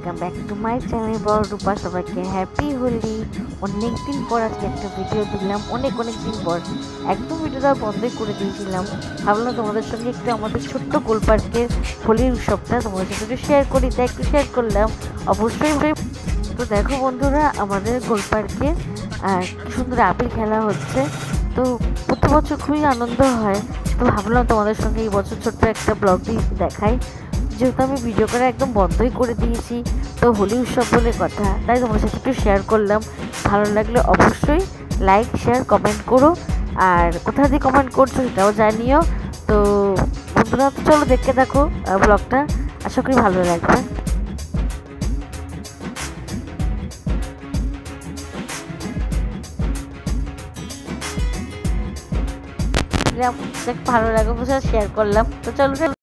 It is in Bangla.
Welcome back to my channel বড় রূপা। সবাইকে হ্যাপি হোলি। অনেক দিন পর আজকে একটা ভিডিও দিলাম, অনেক দিন পর। একদম ভিডিওটা বন্ধই করে দিয়েছিলাম। ভাবলাম তোমাদের সঙ্গে একটু আমাদের ছোট্ট গোলপার্কের হোলির উৎসবটা তোমাদের সাথে একটু শেয়ার করি, তাই একটু শেয়ার করলাম। অবশ্যই তো দেখো বন্ধুরা, আমাদের গোলপার্কে কি সুন্দর আবির খেলা হচ্ছে। তো প্রতি বছর খুবই আনন্দ হয়। তো ভাবলাম তোমাদের সঙ্গে এই বছর ছোট্ট একটা ব্লগ দিয়ে দেখাই, যেহেতু আমি ভিডিও করা একদম বন্ধই করে দিয়েছি। তো হোলি উৎসব বলে কথা, তাই তোমার সাথে একটু শেয়ার করলাম। ভালো লাগলে অবশ্যই লাইক শেয়ার কমেন্ট করো, আর কোথা দিয়ে কমেন্ট করছো সেটাও জানিও। তো বন্ধুরা চলো দেখতে থাকো ব্লগটা, আশা করি ভালো লাগবে। ভালো লাগবে বুঝে শেয়ার করলাম। তো চলো।